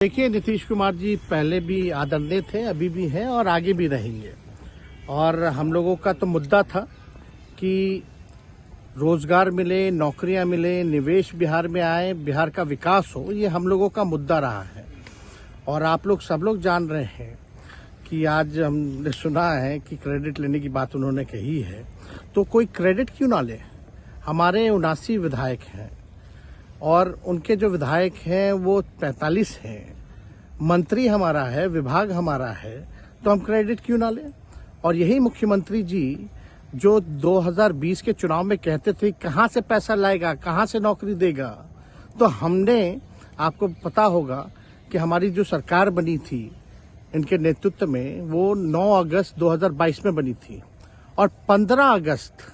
देखिए, नीतीश कुमार जी पहले भी आदरणीय थे, अभी भी हैं और आगे भी रहेंगे। और हम लोगों का तो मुद्दा था कि रोजगार मिले, नौकरियां मिले, निवेश बिहार में आए, बिहार का विकास हो, ये हम लोगों का मुद्दा रहा है। और आप लोग सब लोग जान रहे हैं कि आज हमने सुना है कि क्रेडिट लेने की बात उन्होंने कही है, तो कोई क्रेडिट क्यों ना ले। हमारे 79 विधायक हैं और उनके जो विधायक हैं वो 45 हैं, मंत्री हमारा है, विभाग हमारा है, तो हम क्रेडिट क्यों ना लें। और यही मुख्यमंत्री जी जो 2020 के चुनाव में कहते थे कहां से पैसा लाएगा, कहां से नौकरी देगा, तो हमने, आपको पता होगा कि हमारी जो सरकार बनी थी इनके नेतृत्व में, वो 9 अगस्त 2022 में बनी थी और 15 अगस्त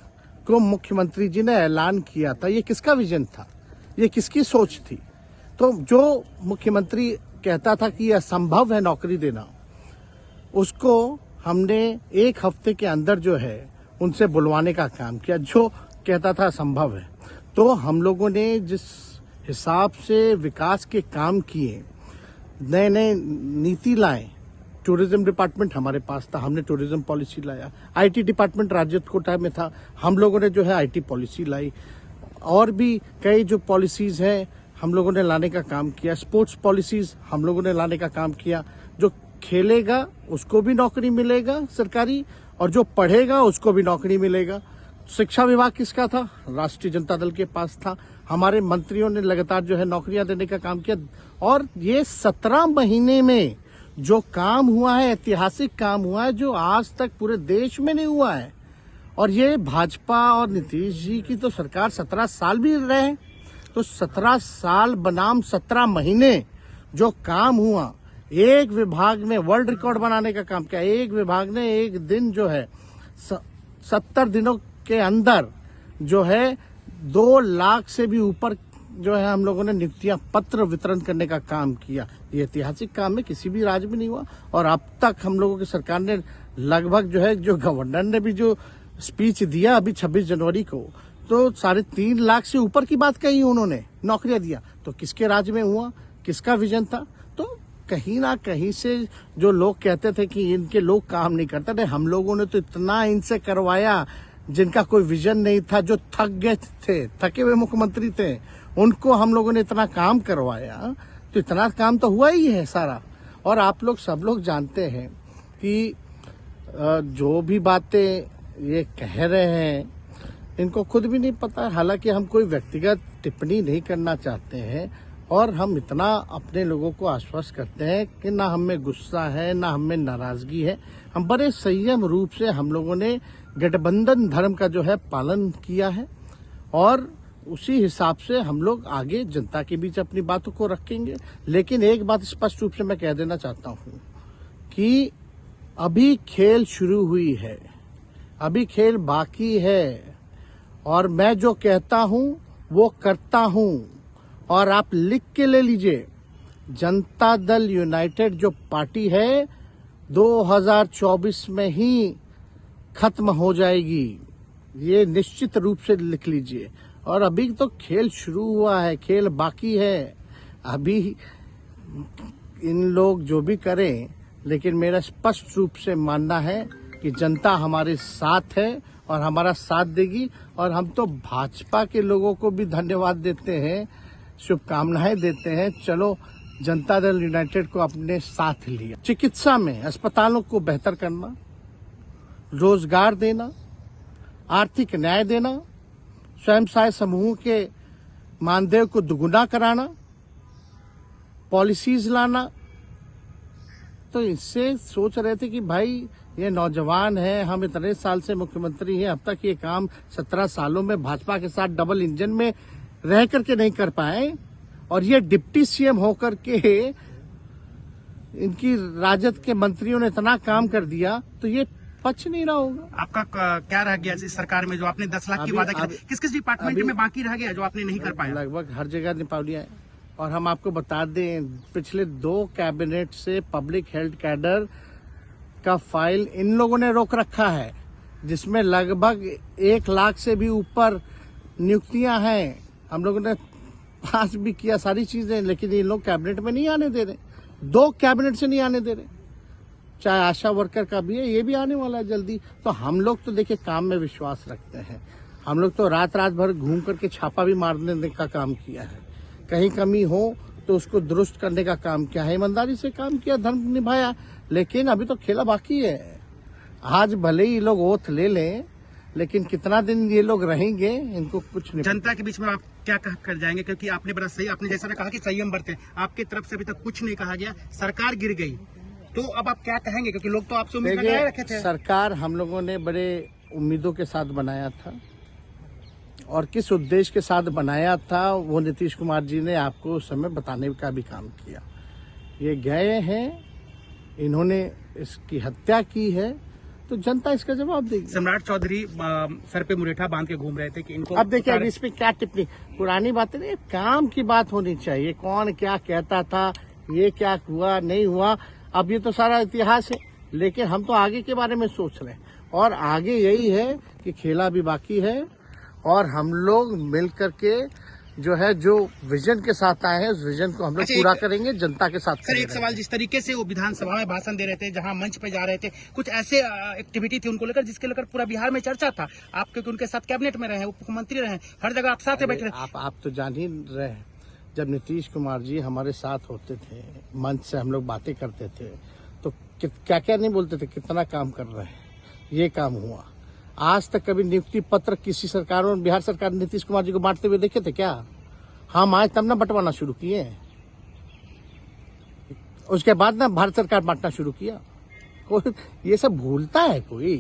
को मुख्यमंत्री जी ने ऐलान किया था। ये किसका विजन था, ये किसकी सोच थी। तो जो मुख्यमंत्री कहता था कि यह असंभव है नौकरी देना, उसको हमने एक हफ्ते के अंदर जो है उनसे बुलवाने का काम किया। जो कहता था असंभव है, तो हम लोगों ने जिस हिसाब से विकास के काम किए, नए नए नीति लाए, टूरिज्म डिपार्टमेंट हमारे पास था, हमने टूरिज्म पॉलिसी लाया। आईटी डिपार्टमेंट राजद कोटा में था, हम लोगों ने जो है आईटी पॉलिसी लाई। और भी कई जो पॉलिसीज हैं हम लोगों ने लाने का काम किया। स्पोर्ट्स पॉलिसीज हम लोगों ने लाने का काम किया। जो खेलेगा उसको भी नौकरी मिलेगा सरकारी, और जो पढ़ेगा उसको भी नौकरी मिलेगा। शिक्षा विभाग किसका था, राष्ट्रीय जनता दल के पास था। हमारे मंत्रियों ने लगातार जो है नौकरियां देने का काम किया। और ये 17 महीने में जो काम हुआ है, ऐतिहासिक काम हुआ है, जो आज तक पूरे देश में नहीं हुआ है। और ये भाजपा और नीतीश जी की तो सरकार 17 साल भी रहे, तो 17 साल बनाम 17 महीने जो काम हुआ, एक विभाग में वर्ल्ड रिकॉर्ड बनाने का काम किया। एक विभाग ने एक दिन जो है 70 दिनों के अंदर जो है 2 लाख से भी ऊपर जो है हम लोगों ने नियुक्तियां पत्र वितरण करने का काम किया। ये ऐतिहासिक काम है, किसी भी राज्य में नहीं हुआ। और अब तक हम लोगों की सरकार ने लगभग जो है, जो गवर्नर ने भी जो स्पीच दिया अभी 26 जनवरी को, तो 3.5 लाख से ऊपर की बात कही उन्होंने, नौकरियां दिया। तो किसके राज्य में हुआ, किसका विजन था। तो कहीं ना कहीं से जो लोग कहते थे कि इनके लोग काम नहीं करते थे, हम लोगों ने तो इतना इनसे करवाया जिनका कोई विजन नहीं था, जो थक गए थे, थके हुए मुख्यमंत्री थे, उनको हम लोगों ने इतना काम करवाया। तो इतना काम तो हुआ ही है सारा। और आप लोग सब लोग जानते हैं कि जो भी बातें ये कह रहे हैं इनको खुद भी नहीं पता। हालांकि हम कोई व्यक्तिगत टिप्पणी नहीं करना चाहते हैं और हम इतना अपने लोगों को आश्वस्त करते हैं कि ना हमें गुस्सा है, ना हमें नाराजगी है। हम बड़े संयम रूप से हम लोगों ने गठबंधन धर्म का जो है पालन किया है और उसी हिसाब से हम लोग आगे जनता के बीच अपनी बातों को रखेंगे। लेकिन एक बात स्पष्ट रूप से मैं कह देना चाहता हूं कि अभी खेल शुरू हुई है, अभी खेल बाकी है। और मैं जो कहता हूं वो करता हूं। और आप लिख के ले लीजिए, जनता दल यूनाइटेड जो पार्टी है 2024 में ही खत्म हो जाएगी, ये निश्चित रूप से लिख लीजिए। और अभी तो खेल शुरू हुआ है, खेल बाकी है। अभी इन लोग जो भी करें, लेकिन मेरा स्पष्ट रूप से मानना है कि जनता हमारे साथ है और हमारा साथ देगी। और हम तो भाजपा के लोगों को भी धन्यवाद देते हैं, शुभकामनाएं देते हैं। चलो, जनता दल यूनाइटेड को अपने साथ लिया। चिकित्सा में अस्पतालों को बेहतर करना, रोजगार देना, आर्थिक न्याय देना, स्वयं सहायता समूह के मानदेय को दुगुना कराना, पॉलिसीज लाना। तो इससे सोच रहे थे कि भाई ये नौजवान है, हम इतने साल से मुख्यमंत्री हैं, अब तक ये काम 17 सालों में भाजपा के साथ डबल इंजन में रह करके नहीं कर पाए, और ये डिप्टी सीएम होकर के इनकी राजद के मंत्रियों ने इतना काम कर दिया, तो ये पच नहीं रहा होगा। आपका क्या रह गया इस सरकार में जो आपने 10 लाख की वादा किया, किस किस डिपार्टमेंट में बाकी रह गया जो आपने नहीं कर पाया? लगभग हर जगह निपा लिया है। और हम आपको बता दें, पिछले 2 कैबिनेट से पब्लिक हेल्थ कैडर का फाइल इन लोगों ने रोक रखा है, जिसमें लगभग 1 लाख से भी ऊपर नियुक्तियां हैं। हम लोगों ने पास भी किया सारी चीजें, लेकिन ये लोग कैबिनेट में नहीं आने दे रहे। 2 कैबिनेट से नहीं आने दे रहे, चाहे आशा वर्कर का भी है, ये भी आने वाला है जल्दी। तो हम लोग तो देखिए काम में विश्वास रखते हैं। हम लोग तो रात रात भर घूम करके छापा भी मारने का काम किया है, कहीं कमी हो तो उसको दुरुस्त करने का काम किया है, ईमानदारी से काम किया, धर्म निभाया। लेकिन अभी तो खेला बाकी है। आज भले ही लोग ओथ ले लें, लेकिन कितना दिन ये लोग रहेंगे, इनको कुछ नहीं। जनता के बीच में आप क्या कह कर जाएंगे, क्योंकि आपने बड़ा सही, आपने जैसा कहा कि संयम बरते, आपकी तरफ से अभी तक कुछ नहीं कहा गया, सरकार गिर गई, तो अब आप क्या कहेंगे, क्योंकि लोग तो आपसे उम्मीद लगाए रखे थे। सरकार हम लोगों ने बड़े उम्मीदों के साथ बनाया था, और किस उद्देश्य के साथ बनाया था वो नीतीश कुमार जी ने आपको उस समय बताने का भी काम किया। ये गए हैं, इन्होंने इसकी हत्या की है, तो जनता इसका जवाब देगी। सम्राट चौधरी सर पे मुरेठा बांध के घूम रहे थे कि इनको अब देखिए, अब इसमें क्या टिप्पणी, पुरानी बातें नहीं, काम की बात होनी चाहिए। कौन क्या कहता था, ये क्या हुआ नहीं हुआ, अब ये तो सारा इतिहास है। लेकिन हम तो आगे के बारे में सोच रहे हैं, और आगे यही है कि खेला भी बाकी है, और हम लोग मिल करके जो है, जो विजन के साथ आए हैं, उस विजन को हम लोग पूरा करेंगे, जनता के साथ। सर, एक सवाल, जिस तरीके से वो विधानसभा में भाषण दे रहे थे, जहां मंच पे जा रहे थे, कुछ ऐसे एक्टिविटी थी उनको लेकर जिसके लेकर पूरा बिहार में चर्चा था। आप क्योंकि उनके साथ कैबिनेट में रहे हैं, मुख्यमंत्री रहे हैं, हर जगह आप साथ बैठे रहे। आप तो जान ही रहे हैं, जब नीतीश कुमार जी हमारे साथ होते थे, मंच से हम लोग बातें करते थे, तो क्या क्या नहीं बोलते थे, कितना काम कर रहे हैं, ये काम हुआ। आज तक कभी नियुक्ति पत्र किसी सरकार और बिहार सरकार नीतीश कुमार जी को बांटते हुए देखे थे क्या? हम आए तब ना बंटवाना शुरू किए, उसके बाद ना भारत सरकार बांटना शुरू किया। कोई ये सब भूलता है कोई?